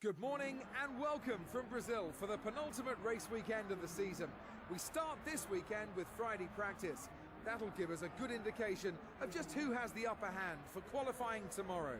Good morning and welcome from Brazil for the penultimate race weekend of the season. We start this weekend with Friday practice. That'll give us a good indication of just who has the upper hand for qualifying tomorrow.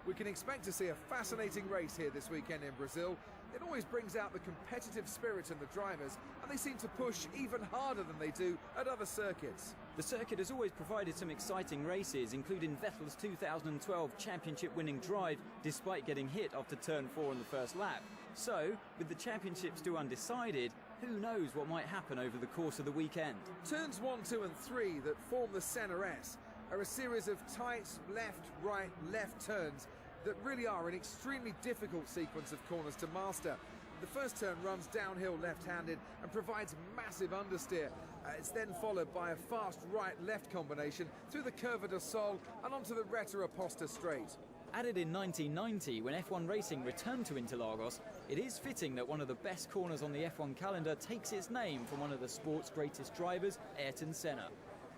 We can expect to see a fascinating race here this weekend in Brazil. It always brings out the competitive spirit in the drivers, and they seem to push even harder than they do at other circuits. The circuit has always provided some exciting races, including Vettel's 2012 championship-winning drive, despite getting hit after turn 4 on the first lap. So, with the championship still undecided, who knows what might happen over the course of the weekend. Turns 1, 2 and 3 that form the Senna S are a series of tight left, right, left turns that really are an extremely difficult sequence of corners to master. The first turn runs downhill left-handed and provides massive understeer. It's then followed by a fast right-left combination through the Curva do Sol and onto the Reta Aposta straight. Added in 1990, when F1 racing returned to Interlagos, it is fitting that one of the best corners on the F1 calendar takes its name from one of the sport's greatest drivers, Ayrton Senna.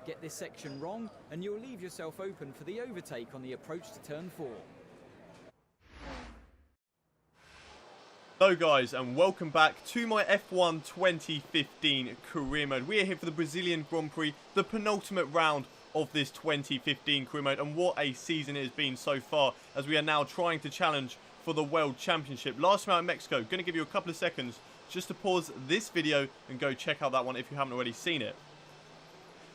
Get this section wrong and you'll leave yourself open for the overtake on the approach to turn 4. Hello guys and welcome back to my F1 2015 career mode. We are here for the Brazilian Grand Prix, the penultimate round of this 2015 career mode, and what a season it has been so far as we are now trying to challenge for the World Championship. Last time out in Mexico, going to give you a couple of seconds just to pause this video and go check out that one if you haven't already seen it.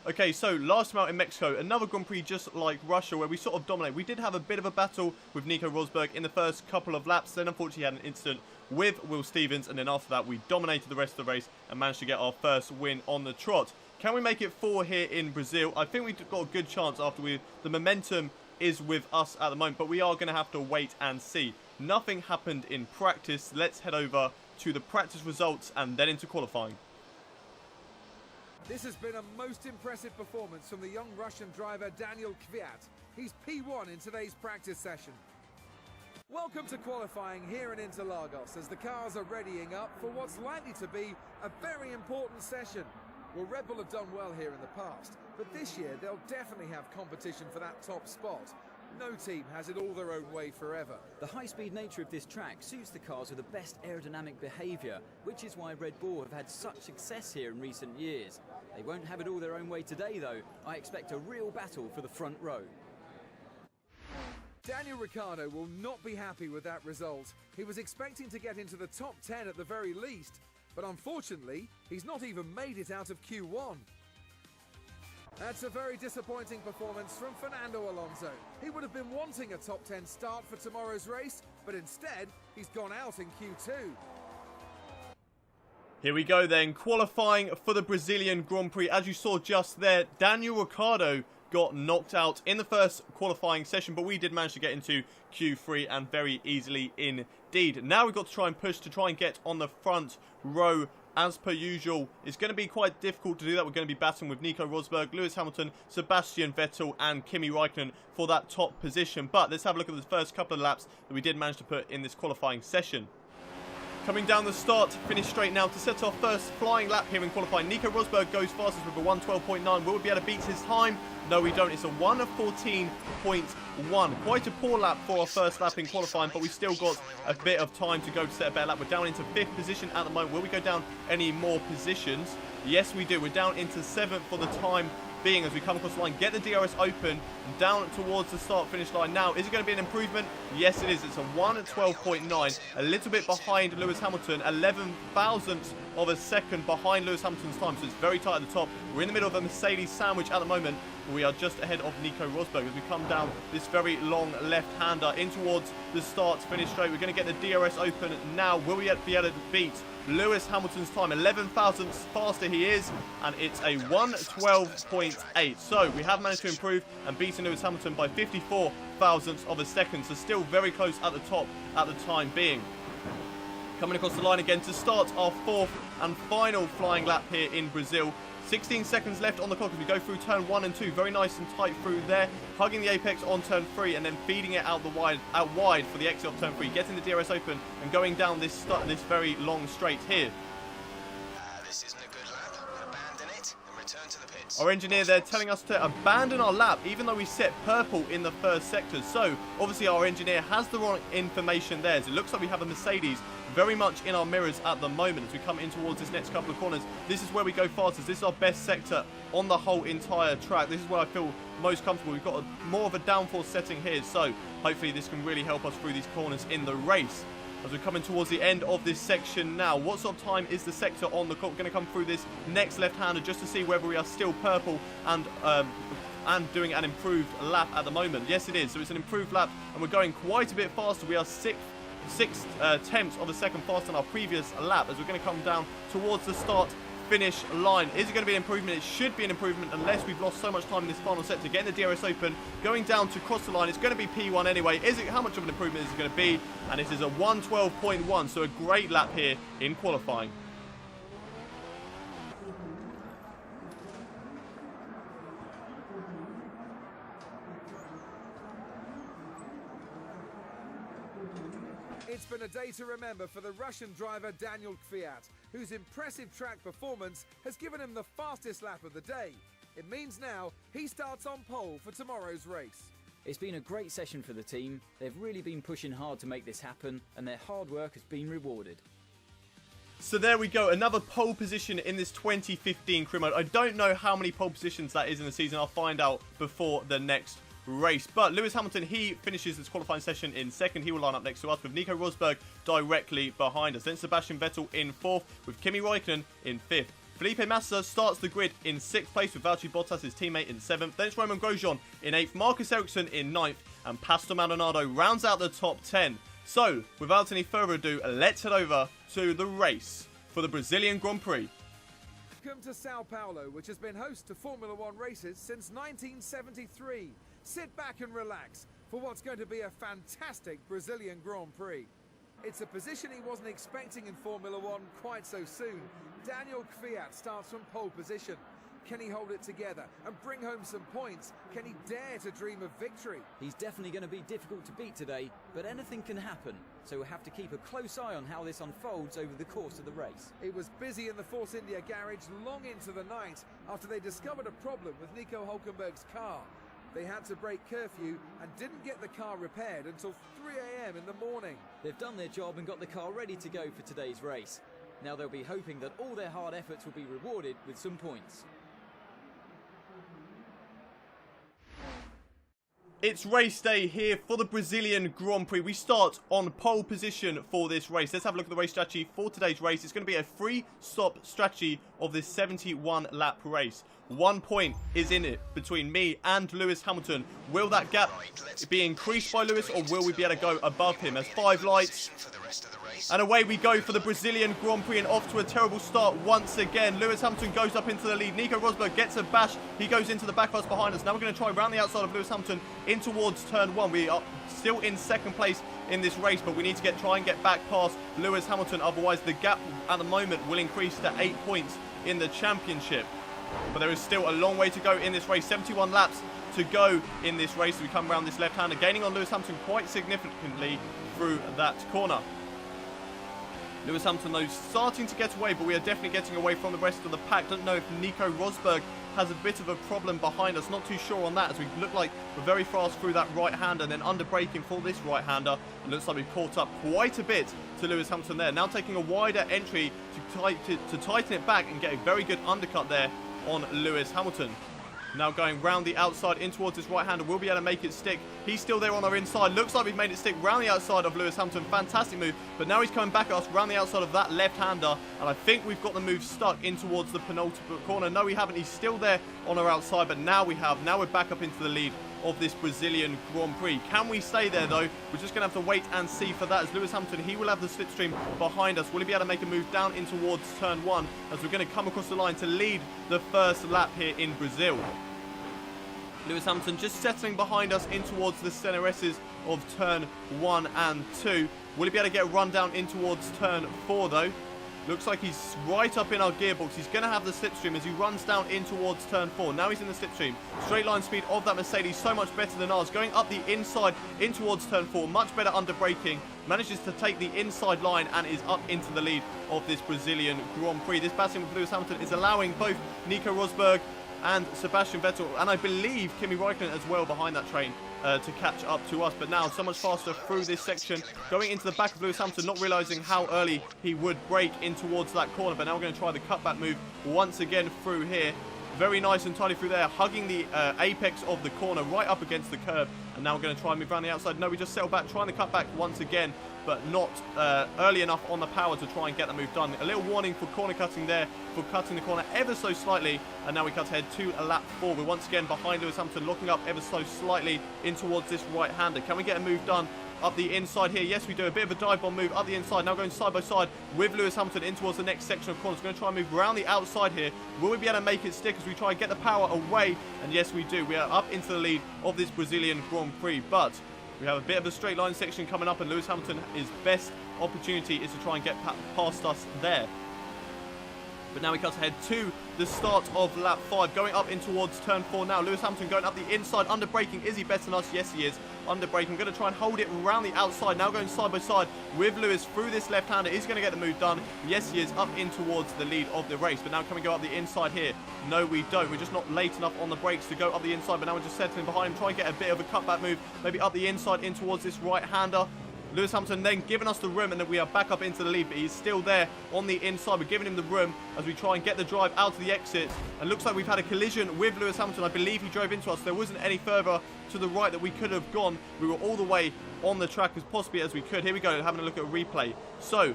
Okay, so last time out in Mexico, another Grand Prix just like Russia where we sort of dominate. We did have a bit of a battle with Nico Rosberg in the first couple of laps, then unfortunately had an incident with Will Stevens, and then after that we dominated the rest of the race and managed to get our first win on the trot. Can we make it 4 here in Brazil? I think we've got a good chance after the momentum is with us at the moment, but we are going to have to wait and see. Nothing happened in practice. Let's head over to the practice results and then into qualifying. This has been a most impressive performance from the young Russian driver Daniil Kvyat. He's P1 in today's practice session. Welcome to qualifying here in Interlagos as the cars are readying up for what's likely to be a very important session. Well, Red Bull have done well here in the past, but this year they'll definitely have competition for that top spot. No team has it all their own way forever. The high-speed nature of this track suits the cars with the best aerodynamic behaviour, which is why Red Bull have had such success here in recent years. They won't have it all their own way today, though. I expect a real battle for the front row. Daniel Ricciardo will not be happy with that result. He was expecting to get into the top 10 at the very least, but unfortunately, he's not even made it out of Q1. That's a very disappointing performance from Fernando Alonso. He would have been wanting a top 10 start for tomorrow's race, but instead, he's gone out in Q2. Here we go then, qualifying for the Brazilian Grand Prix. As you saw just there, Daniel Ricciardo got knocked out in the first qualifying session, but we did manage to get into Q3 and very easily indeed. Now we've got to try and push to try and get on the front row as per usual. It's going to be quite difficult to do that. We're going to be battling with Nico Rosberg, Lewis Hamilton, Sebastian Vettel and Kimi Räikkönen for that top position. But let's have a look at the first couple of laps that we did manage to put in this qualifying session. Coming down the start, finish straight now to set our first flying lap here in qualifying. Nico Rosberg goes fastest with a 1:12.9. Will we be able to beat his time? No, we don't. It's a 1:14.1. Quite a poor lap for our first lap in qualifying, but we still got a bit of time to go to set a better lap. We're down into 5th position at the moment. Will we go down any more positions? Yes, we do. We're down into 7th for the time being as we come across the line. Get the DRS open and down towards the start-finish line now. Is it going to be an improvement? Yes, it is. It's a 1:12.9. A little bit behind Lewis Hamilton. 11 thousandths of a second behind Lewis Hamilton's time. So it's very tight at the top. We're in the middle of a Mercedes sandwich at the moment. We are just ahead of Nico Rosberg as we come down this very long left-hander in towards the start-finish straight. We're going to get the DRS open now. Will we be able to beat Lewis Hamilton's time? 11 thousandths faster he is, and it's a 1:12.8. So we have managed to improve and beaten Lewis Hamilton by 54 thousandths of a second. So still very close at the top at the time being. Coming across the line again to start our 4th and final flying lap here in Brazil. 16 seconds left on the clock as we go through turn 1 and 2. Very nice and tight through there. Hugging the apex on turn 3 and then feeding it out wide for the exit of turn 3. Getting the DRS open and going down this very long straight here. This isn't a good lap. Abandon it and return to the pit. Our engineer there telling us to abandon our lap, even though we set purple in the first sector. So, obviously our engineer has the wrong information there. So it looks like we have a Mercedes very much in our mirrors at the moment as we come in towards this next couple of corners. This is where we go fastest. This is our best sector on the whole entire track. This is where I feel most comfortable. We've got more of a downforce setting here, so hopefully this can really help us through these corners in the race. As we're coming towards the end of this section now, what sort of time is the sector on the clock? We're going to come through this next left-hander just to see whether we are still purple and doing an improved lap at the moment. Yes, it is. So it's an improved lap, and we're going quite a bit faster. We are six tenths of a second faster than our previous lap as we're going to come down towards the start-finish line. Is it going to be an improvement? It should be an improvement unless we've lost so much time in this final sector. Getting the DRS open, going down to cross the line. It's going to be P1 anyway. How much of an improvement is it going to be? And it is a 1:12.1, so a great lap here in qualifying. It's been a day to remember for the Russian driver Daniil Kvyat, whose impressive track performance has given him the fastest lap of the day. It means now he starts on pole for tomorrow's race. It's been a great session for the team. They've really been pushing hard to make this happen, and their hard work has been rewarded. So there we go, another pole position in this 2015 career mode. I don't know how many pole positions that is in the season. I'll find out before the next race. But Lewis Hamilton, he finishes this qualifying session in second. He will line up next to us with Nico Rosberg directly behind us. Then Sebastian Vettel in fourth with Kimi Räikkönen in fifth. Felipe Massa starts the grid in sixth place with Valtteri Bottas, his teammate, in seventh. Then it's Romain Grosjean in eighth, Marcus Ericsson in ninth, and Pastor Maldonado rounds out the top 10. So, without any further ado, let's head over to the race for the Brazilian Grand Prix. Welcome to Sao Paulo, which has been host to Formula One races since 1973. Sit back and relax for what's going to be a fantastic Brazilian Grand Prix. It's a position he wasn't expecting in Formula One quite so soon. Daniil Kvyat starts from pole position. Can he hold it together and bring home some points? Can he dare to dream of victory? He's definitely going to be difficult to beat today, but anything can happen, so we'll have to keep a close eye on how this unfolds over the course of the race. It was busy in the Force India garage long into the night after they discovered a problem with Nico Hülkenberg's car. They had to break curfew and didn't get the car repaired until 3 a.m. in the morning. They've done their job and got the car ready to go for today's race. Now they'll be hoping that all their hard efforts will be rewarded with some points. It's race day here for the Brazilian Grand Prix. We start on pole position for this race. Let's have a look at the race strategy for today's race. It's going to be a free-stop strategy of this 71-lap race. 1 point is in it between me and Lewis Hamilton. Will that gap be increased by Lewis, or will we be able to go above him? As 5 lights. And away we go for the Brazilian Grand Prix, and off to a terrible start once again. Lewis Hamilton goes up into the lead. Nico Rosberg gets a bash. He goes into the back of us behind us. Now we're going to try around the outside of Lewis Hamilton in towards turn 1. We are still in second place in this race, but we need to try and get back past Lewis Hamilton. Otherwise, the gap at the moment will increase to 8 points in the championship. But there is still a long way to go in this race. 71 laps to go in this race. We come around this left-hander, gaining on Lewis Hamilton quite significantly through that corner. Lewis Hamilton, though, starting to get away, but we are definitely getting away from the rest of the pack. Don't know if Nico Rosberg has a bit of a problem behind us. Not too sure on that, as we look like we're very fast through that right-hander, and then under-braking for this right-hander. It looks like we've caught up quite a bit to Lewis Hamilton there. Now taking a wider entry to tighten it back and get a very good undercut there on Lewis Hamilton. Now going round the outside in towards this right-hander. We'll be able to make it stick. He's still there on our inside. Looks like we've made it stick round the outside of Lewis Hamilton. Fantastic move. But now he's coming back at us round the outside of that left-hander. And I think we've got the move stuck in towards the penultimate corner. No, we haven't. He's still there on our outside. But now we have. Now we're back up into the lead of this Brazilian Grand Prix. Can we stay there, though? We're just going to have to wait and see for that. As Lewis Hamilton, he will have the slipstream behind us. Will he be able to make a move down in towards turn 1? As we're going to come across the line to lead the first lap here in Brazil. Lewis Hamilton just settling behind us in towards the CNRSs of turn 1 and 2. Will he be able to get run down in towards turn 4, though? Looks like he's right up in our gearbox. He's going to have the slipstream as he runs down in towards turn 4. Now he's in the slipstream. Straight line speed of that Mercedes, so much better than ours. Going up the inside in towards turn 4. Much better under braking. Manages to take the inside line and is up into the lead of this Brazilian Grand Prix. This passing with Lewis Hamilton is allowing both Nico Rosberg and Sebastian Vettel, and I believe Kimi Räikkönen as well behind that train to catch up to us. But now so much faster through this section, going into the back of Lewis Hamilton, not realizing how early he would brake in towards that corner. But now we're going to try the cutback move once again through here. Very nice and tidy through there, hugging the apex of the corner right up against the curb. And now we're going to try and move around the outside. No, we just settle back, trying to cut back once again, but not early enough on the power to try and get the move done. A little warning for corner cutting there, for cutting the corner ever so slightly. And now we cut ahead to a lap 4. We're once again behind Lewis Hamilton, locking up ever so slightly in towards this right-hander. Can we get a move done up the inside here? Yes, we do. A bit of a dive bomb move up the inside. Now going side by side with Lewis Hamilton in towards the next section of corners. We're going to try and move around the outside here. Will we be able to make it stick as we try and get the power away? And yes, we do. We are up into the lead of this Brazilian Grand Prix. But we have a bit of a straight line section coming up, and Lewis Hamilton, his best opportunity is to try and get past us there. But now we cut ahead to the start of lap 5, going up in towards turn 4 now. Lewis Hamilton going up the inside, under braking. Is he better than us? Yes, he is. Under braking. Going to try and hold it around the outside. Now going side by side with Lewis through this left-hander. Is going to get the move done. Yes, he is, up in towards the lead of the race. But now can we go up the inside here? No, we don't. We're just not late enough on the brakes to go up the inside. But now we're just settling behind him, trying to get a bit of a cutback move. Maybe up the inside in towards this right-hander. Lewis Hamilton then giving us the room, and then we are back up into the lead, but he's still there on the inside. We're giving him the room as we try and get the drive out to the exit. And looks like we've had a collision with Lewis Hamilton. I believe he drove into us. There wasn't any further to the right that we could have gone. We were all the way on the track as possibly as we could. Here we go, having a look at a replay. So,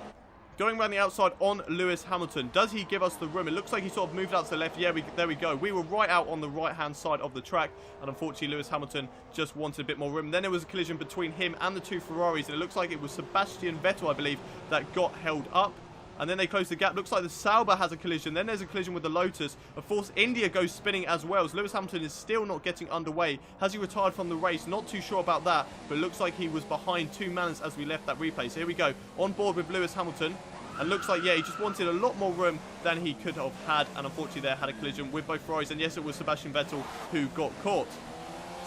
going around the outside on Lewis Hamilton. Does he give us the room? It looks like he sort of moved out to the left. Yeah, there we go. We were right out on the right-hand side of the track. And unfortunately, Lewis Hamilton just wanted a bit more room. Then there was a collision between him and the two Ferraris. And it looks like it was Sebastian Vettel, I believe, that got held up. And then they close the gap. Looks like the Sauber has a collision. Then there's a collision with the Lotus. Of course, India goes spinning as well. So Lewis Hamilton is still not getting underway. Has he retired from the race? Not too sure about that. But it looks like he was behind 2 Mans as we left that replay. So here we go. On board with Lewis Hamilton. And looks like, yeah, he just wanted a lot more room than he could have had. And unfortunately, there had a collision with both Ferraris. And yes, it was Sebastian Vettel who got caught.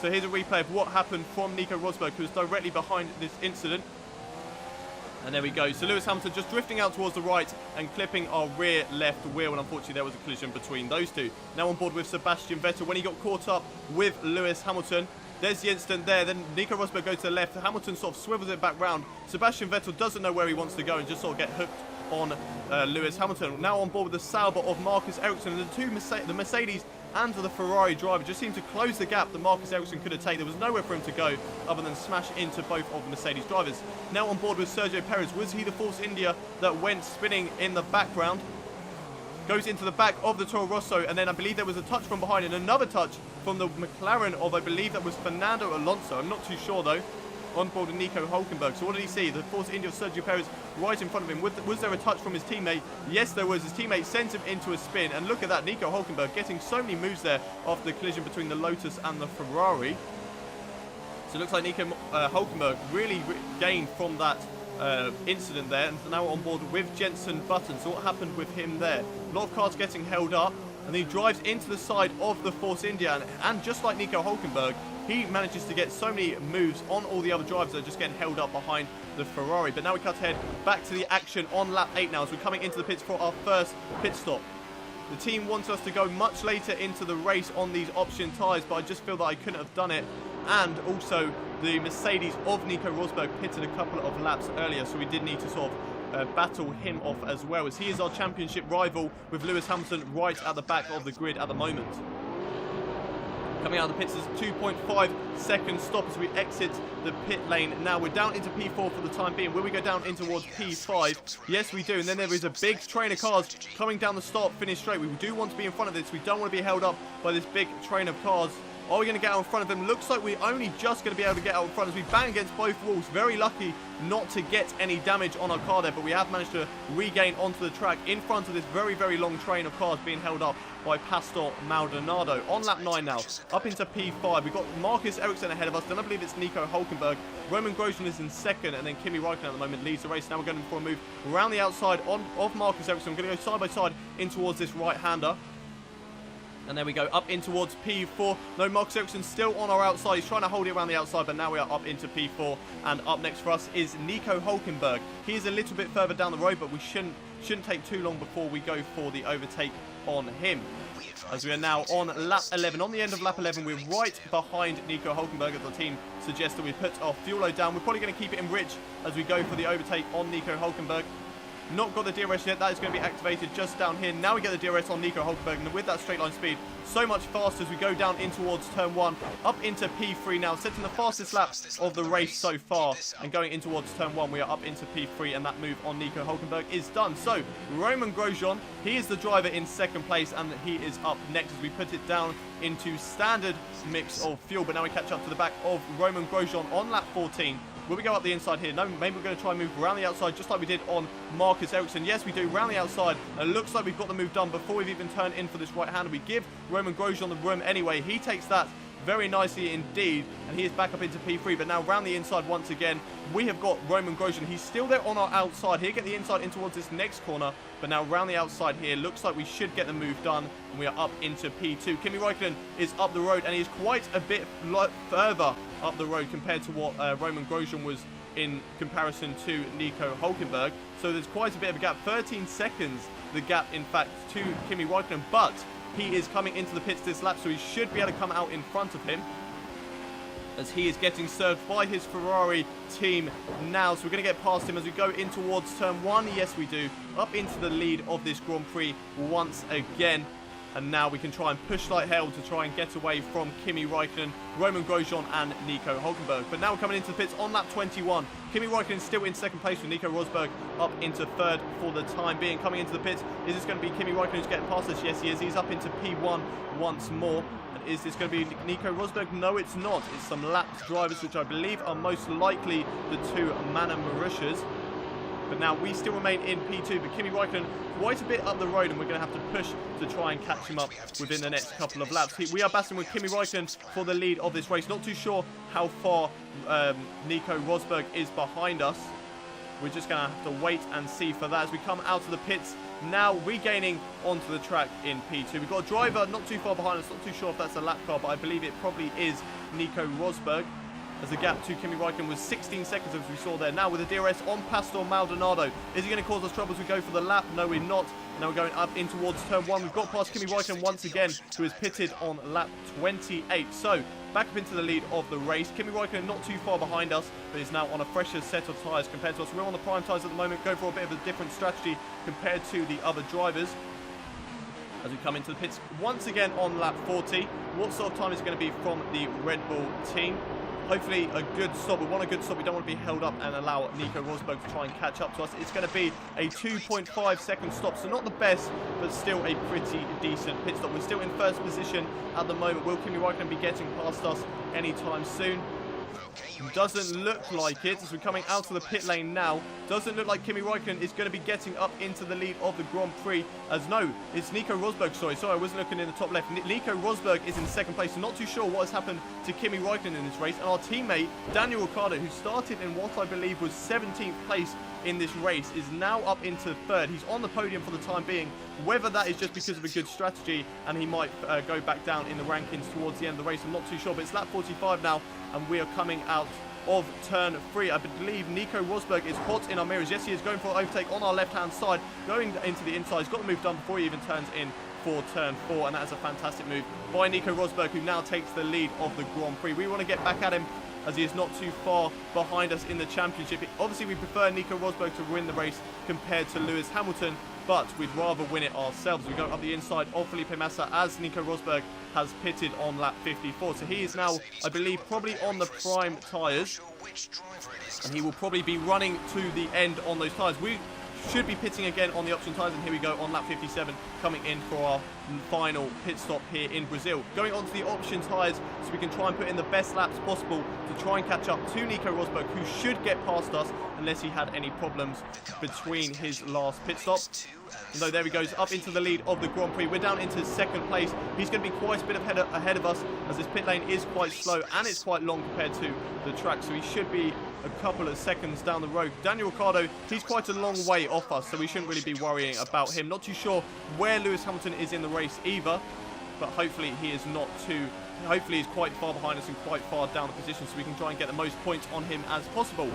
So here's a replay of what happened from Nico Rosberg, who was directly behind this incident. And there we go. So Lewis Hamilton just drifting out towards the right and clipping our rear left wheel. And unfortunately, there was a collision between those two. Now on board with Sebastian Vettel. When he got caught up with Lewis Hamilton, there's the incident there. Then Nico Rosberg goes to the left. Hamilton sort of swivels it back round. Sebastian Vettel doesn't know where he wants to go and just sort of get hooked on Lewis Hamilton. Now on board with the Sauber of Marcus Ericsson. And the Mercedes and the Ferrari driver just seemed to close the gap that Marcus Ericsson could have taken. There was nowhere for him to go other than smash into both of the Mercedes drivers. Now on board with Sergio Perez. Was he the Force India that went spinning in the background? Goes into the back of the Toro Rosso, and then I believe there was a touch from behind and another touch from the McLaren of, I believe that was Fernando Alonso. I'm not too sure though. On board with Nico Hülkenberg. So what did he see? The Force India of Sergio Perez right in front of him. Was there a touch from his teammate? Yes, there was. His teammate sent him into a spin. And look at that, Nico Hülkenberg getting so many moves there after the collision between the Lotus and the Ferrari. So it looks like Nico Hülkenberg really gained from that incident there. And now on board with Jenson Button. So what happened with him there? A lot of cars getting held up. And he drives into the side of the Force India. And just like Nico Hülkenberg, he manages to get so many moves on all the other drivers that are just getting held up behind the Ferrari. But now we cut ahead back to the action on lap 8 now as we're coming into the pits for our first pit stop. The team wants us to go much later into the race on these option tyres, but I just feel that I couldn't have done it. And also the Mercedes of Nico Rosberg pitted a couple of laps earlier, so we did need to sort of battle him off as well, as he is our championship rival with Lewis Hamilton right at the back of the grid at the moment. Coming out of the pits is 2.5 second stop as we exit the pit lane. Now we're down into P4 for the time being. Will we go down in towards P5? Yes, we do. And then there is a big train of cars coming down the start finish straight. We do want to be in front of this. We don't want to be held up by this big train of cars. Are we going to get out in front of them? Looks like we're only just going to be able to get out in front as we bang against both walls. Very lucky not to get any damage on our car there, but we have managed to regain onto the track in front of this very, very long train of cars being held up by Pastor Maldonado. On lap 9 now, up into P5. We've got Marcus Ericsson ahead of us. Then I believe it's Nico Hülkenberg. Roman Grosjean is in second, and then Kimi Räikkönen at the moment leads the race. Now we're going for a move around the outside of Marcus Ericsson. We're going to go side by side in towards this right-hander. And there we go, up in towards P4. No, Marcus Ericsson still on our outside. He's trying to hold it around the outside, but now we are up into P4. And up next for us is Nico Hülkenberg. He is a little bit further down the road, but we shouldn't take too long before we go for the overtake on him. as we are now on lap 11. On the end of lap 11, we're right behind Nico Hulkenberg as the team suggests that we put our fuel load down. We're probably going to keep it in rich as we go for the overtake on Nico Hulkenberg. Not got the DRS yet. That is going to be activated just down here. Now we get the DRS on Nico Hulkenberg, and with that straight line speed, so much faster as we go down in towards turn 1, up into P3 now, setting the fastest lap of the race so far, and going in towards turn 1, we are up into P3, and that move on Nico Hulkenberg is done. So, Romain Grosjean, he is the driver in second place, and he is up next as we put it down into standard mix of fuel, but now we catch up to the back of Romain Grosjean on lap 14. Will we go up the inside here? No, maybe we're going to try and move around the outside just like we did on Marcus Ericsson. Yes, we do, round the outside. It looks like we've got the move done before we've even turned in for this right-hander. We give Romain Grosjean the room anyway. He takes that very nicely indeed, and he is back up into P3, but now round the inside once again. We have got Romain Grosjean. He's still there on our outside. He'll get the inside in towards this next corner, but now round the outside here. Looks like we should get the move done, and we are up into P2. Kimi Räikkönen is up the road, and he is quite a bit further up the road compared to what Romain Grosjean was in comparison to Nico Hulkenberg. So there's quite a bit of a gap. 13 seconds the gap, in fact, to Kimi Räikkönen, but he is coming into the pits this lap, so he should be able to come out in front of him as he is getting served by his Ferrari team now. So we're going to get past him as we go in towards turn 1. Yes, we do. Up into the lead of this Grand Prix once again. And now we can try and push like hell to try and get away from Kimi Räikkönen, Romain Grosjean and Nico Hulkenberg. But now we're coming into the pits on lap 21. Kimi Räikkönen still in second place with Nico Rosberg up into third for the time being. Coming into the pits, is this going to be Kimi Räikkönen who's getting past us? Yes, he is. He's up into P1 once more. And is this going to be Nico Rosberg? No, it's not. It's some lapped drivers, which I believe are most likely the two Mana Marushas. But now we still remain in P2, but Kimi Räikkönen quite a bit up the road, and we're going to have to push to try and catch him up within the next couple of laps. We are battling with Kimi Räikkönen for the lead of this race. Not too sure how far Nico Rosberg is behind us. We're just going to have to wait and see for that as we come out of the pits. Now regaining onto the track in P2. We've got a driver not too far behind us. Not too sure if that's a lap car, but I believe it probably is Nico Rosberg, as the gap to Kimi Räikkönen was 16 seconds as we saw there. Now with the DRS on Pastor Maldonado. Is he going to cause us trouble as we go for the lap? No, we're not. Now we're going up in towards turn 1. We've got past Kimi Räikkönen once again, who is pitted on lap 28. So back up into the lead of the race. Kimi Räikkönen not too far behind us, but is now on a fresher set of tyres compared to us. We're on the prime tyres at the moment, going for a bit of a different strategy compared to the other drivers. As we come into the pits once again on lap 40. What sort of time is it going to be from the Red Bull team? Hopefully a good stop. We want a good stop. We don't want to be held up and allow Nico Rosberg to try and catch up to us. It's going to be a 2.5 second stop. So not the best, but still a pretty decent pit stop. We're still in first position at the moment. Will Kimi Räikkönen be getting past us anytime soon? Doesn't look like it as we're coming out of the pit lane now. Doesn't look like Kimi Räikkönen is going to be getting up into the lead of the Grand Prix. As no, it's Nico Rosberg. Sorry, I wasn't looking in the top left. Nico Rosberg is in second place. So not too sure what has happened to Kimi Räikkönen in this race. And our teammate Daniil, who started in what I believe was 17th place in this race, is now up into third. He's on the podium for the time being. Whether that is just because of a good strategy and he might go back down in the rankings towards the end of the race, I'm not too sure. But it's lap 45 now, and we are coming out of turn 3. I believe Nico Rosberg is hot in our mirrors. Yes, he is going for an overtake on our left-hand side, going into the inside. He's got the move done before he even turns in for turn 4, and that is a fantastic move by Nico Rosberg, who now takes the lead of the Grand Prix. We want to get back at him as he is not too far behind us in the championship. Obviously, we prefer Nico Rosberg to win the race compared to Lewis Hamilton, but we'd rather win it ourselves. We go up the inside of Felipe Massa as Nico Rosberg has pitted on lap 54. So he is now, I believe, probably on the prime tyres, and he will probably be running to the end on those tyres. We should be pitting again on the option tyres, and here we go on lap 57, coming in for our final pit stop here in Brazil. Going on to the option tyres so we can try and put in the best laps possible to try and catch up to Nico Rosberg, who should get past us unless he had any problems between his last pit stop. So there he goes, up into the lead of the Grand Prix. We're down into second place. He's going to be quite a bit ahead of us, as this pit lane is quite slow and it's quite long compared to the track. So he should be a couple of seconds down the road. Daniil Ricciardo, he's quite a long way off us, so we shouldn't really be worrying about him. Not too sure where Lewis Hamilton is in the race either, but hopefully he is not too... Hopefully he's quite far behind us and quite far down the position, so we can try and get the most points on him as possible.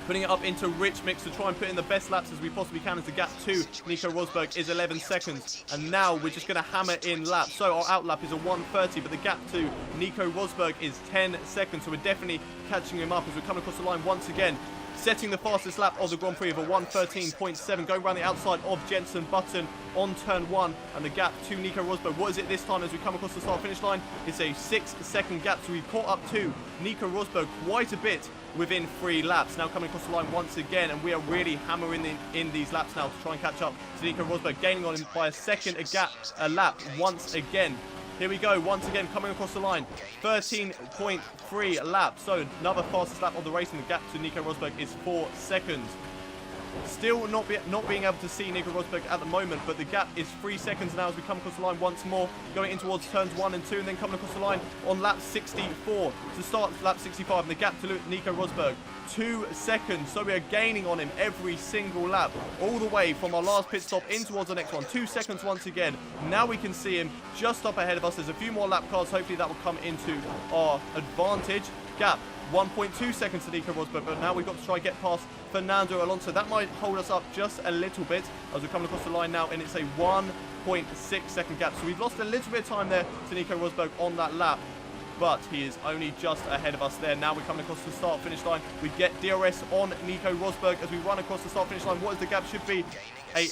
Putting it up into Rich Mix to try and put in the best laps as we possibly can, as the gap to Nico Rosberg is 11 seconds. And now we're just going to hammer in laps. So our out lap is a 1:30, but the gap to Nico Rosberg is 10 seconds. So we're definitely catching him up as we're coming across the line once again. Setting the fastest lap of the Grand Prix of a 1:13.7, going around the outside of Jenson Button on turn 1, and the gap to Nico Rosberg. What is it this time as we come across the start-finish line? It's a 6-second gap, so we've caught up to Nico Rosberg quite a bit within 3 laps. Now coming across the line once again, and we are really hammering in these laps now to try and catch up to Nico Rosberg, gaining on him by a lap once again. Here we go, once again, coming across the line. 13.3 laps. So another fastest lap of the race, and the gap to Nico Rosberg is 4 seconds. Still not being able to see Nico Rosberg at the moment, but the gap is 3 seconds now as we come across the line once more, going in towards turns 1 and 2, and then coming across the line on lap 64 to start lap 65, and the gap to Nico Rosberg, 2 seconds. So we are gaining on him every single lap, all the way from our last pit stop in towards the next one. 2 seconds once again. Now we can see him just up ahead of us. There's a few more lap cars. Hopefully that will come into our advantage. Gap 1.2 seconds to Nico Rosberg, but now we've got to try and get past Fernando Alonso. That might hold us up just a little bit as we're coming across the line now, and it's a 1.6 second gap. So we've lost a little bit of time there to Nico Rosberg on that lap, but he is only just ahead of us there. Now we're coming across the start-finish line. We get DRS on Nico Rosberg as we run across the start-finish line. What is the gap? Should be a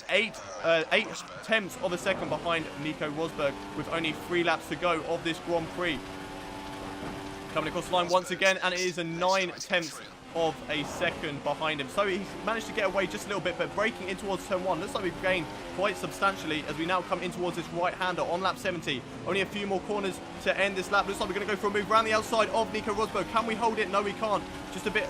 8 tenths of a second behind Nico Rosberg with only 3 laps to go of this Grand Prix. Coming across the line once again, and it is a 9 tenths of a second behind him. So he's managed to get away just a little bit, but breaking in towards turn 1. Looks like we've gained quite substantially as we now come in towards this right-hander on lap 70. Only a few more corners to end this lap. Looks like we're going to go for a move around the outside of Nico Rosberg. Can we hold it? No, we can't. Just a bit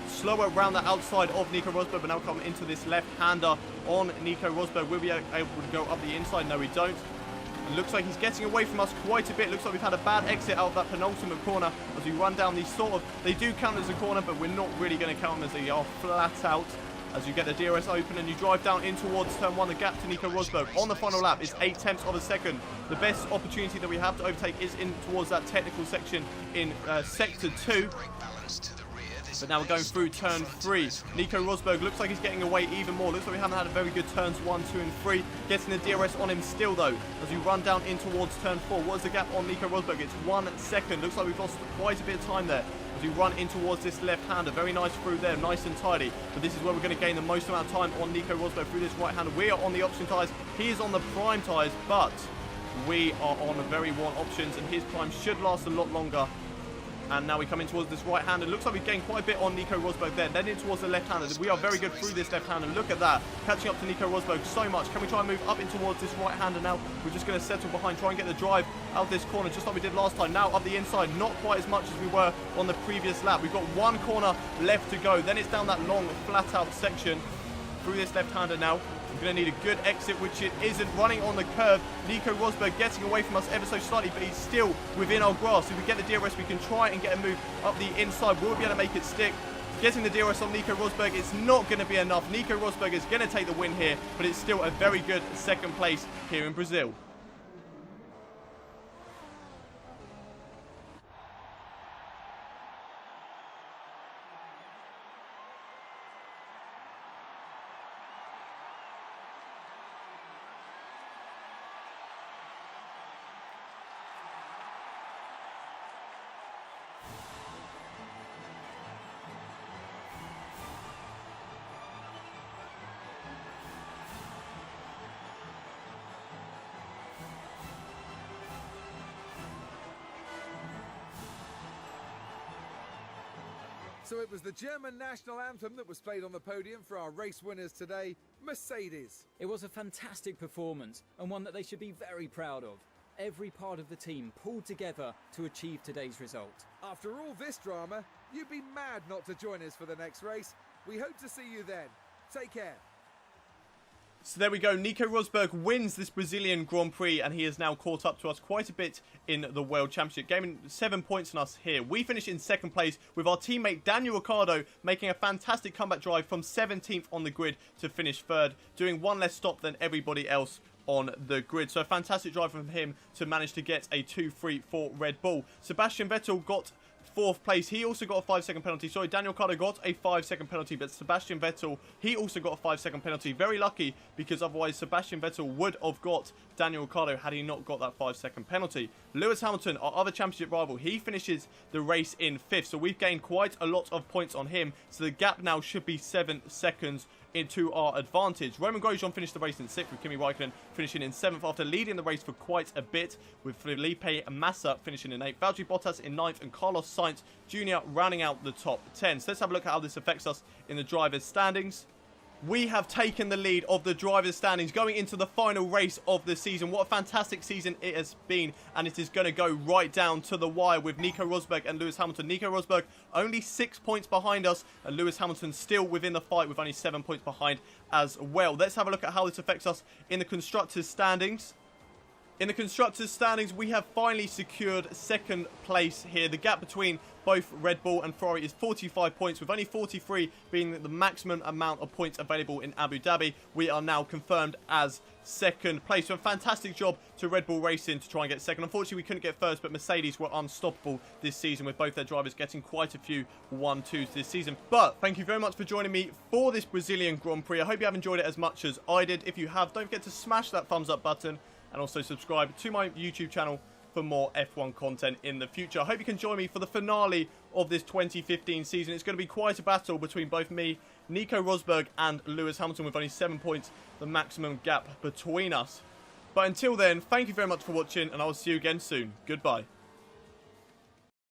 slower around the outside of Nico Rosberg, but now come into this left-hander on Nico Rosberg. Will we be able to go up the inside? No, we don't. It looks like he's getting away from us quite a bit. Looks like we've had a bad exit out of that penultimate corner as we run down these they do count as a corner, but we're not really going to count them as they are flat out. As you get the DRS open and you drive down in towards turn 1, the gap to Nico Rosberg on the final lap is 8 tenths of a second. The best opportunity that we have to overtake is in towards that technical section in sector 2. But now we're going through turn 3. Nico Rosberg looks like he's getting away even more. Looks like we haven't had a very good turns 1, 2 and 3. Getting the DRS on him still though as we run down in towards turn 4. What is the gap on Nico Rosberg? It's 1 second. Looks like we've lost quite a bit of time there as we run in towards this left-hander. Very nice through there, nice and tidy. But this is where we're going to gain the most amount of time on Nico Rosberg through this right-hander. We are on the option tyres. He is on the prime tyres, but we are on very worn options, and his prime should last a lot longer. And now we come in towards this right-hander. Looks like we've gained quite a bit on Nico Rosberg there. Then in towards the left-hander. We are very good through this left-hander. Look at that. Catching up to Nico Rosberg so much. Can we try and move up in towards this right-hander now? We're just going to settle behind, try and get the drive out of this corner, just like we did last time. Now up the inside. Not quite as much as we were on the previous lap. We've got 1 corner left to go. Then it's down that long, flat-out section through this left-hander now. We're going to need a good exit, which it isn't. Running on the curve, Nico Rosberg getting away from us ever so slightly, but he's still within our grasp. If we get the DRS, we can try and get a move up the inside. We'll be able to make it stick. Getting the DRS on Nico Rosberg, it's not going to be enough. Nico Rosberg is going to take the win here, but it's still a very good second place here in Brazil. So it was the German national anthem that was played on the podium for our race winners today, Mercedes. It was a fantastic performance, and one that they should be very proud of. Every part of the team pulled together to achieve today's result. After all this drama, you'd be mad not to join us for the next race. We hope to see you then. Take care. So there we go. Nico Rosberg wins this Brazilian Grand Prix, and he has now caught up to us quite a bit in the World Championship, gaining 7 points on us here. We finish in second place with our teammate Daniil Ricciardo making a fantastic comeback drive from 17th on the grid to finish third, doing 1 less stop than everybody else on the grid. So a fantastic drive from him to manage to get a 2-3 for Red Bull. Sebastian Vettel got 4th place. He also got a 5-second penalty. Sorry, Daniil Ricciardo got a 5-second penalty, but Sebastian Vettel, he also got a 5-second penalty. Very lucky, because otherwise Sebastian Vettel would have got Daniil Ricciardo had he not got that 5-second penalty. Lewis Hamilton, our other championship rival, he finishes the race in 5th, so we've gained quite a lot of points on him, so the gap now should be 7 seconds into our advantage. Romain Grosjean finished the race in 6th, with Kimi Raikkonen finishing in 7th after leading the race for quite a bit, with Felipe Massa finishing in 8th, Valtteri Bottas in 9th, and Carlos Sainz Jr. rounding out the top 10. So let's have a look at how this affects us in the drivers' standings. We have taken the lead of the drivers' standings going into the final race of the season. What a fantastic season it has been, and it is going to go right down to the wire with Nico Rosberg and Lewis Hamilton. Nico Rosberg only 6 points behind us, and Lewis Hamilton still within the fight with only 7 points behind as well. Let's have a look at how this affects us in the constructors' standings. In the constructors' standings, we have finally secured 2nd place here. The gap between both Red Bull and Ferrari is 45 points, with only 43 being the maximum amount of points available in Abu Dhabi. We are now confirmed as 2nd place. So a fantastic job to Red Bull Racing to try and get 2nd. Unfortunately, we couldn't get 1st, but Mercedes were unstoppable this season, with both their drivers getting quite a few 1-2s this season. But thank you very much for joining me for this Brazilian Grand Prix. I hope you have enjoyed it as much as I did. If you have, don't forget to smash that thumbs up button, and also subscribe to my YouTube channel for more F1 content in the future. I hope you can join me for the finale of this 2015 season. It's going to be quite a battle between both me, Nico Rosberg, and Lewis Hamilton, with only 7 points, the maximum gap between us. But until then, thank you very much for watching, and I will see you again soon. Goodbye.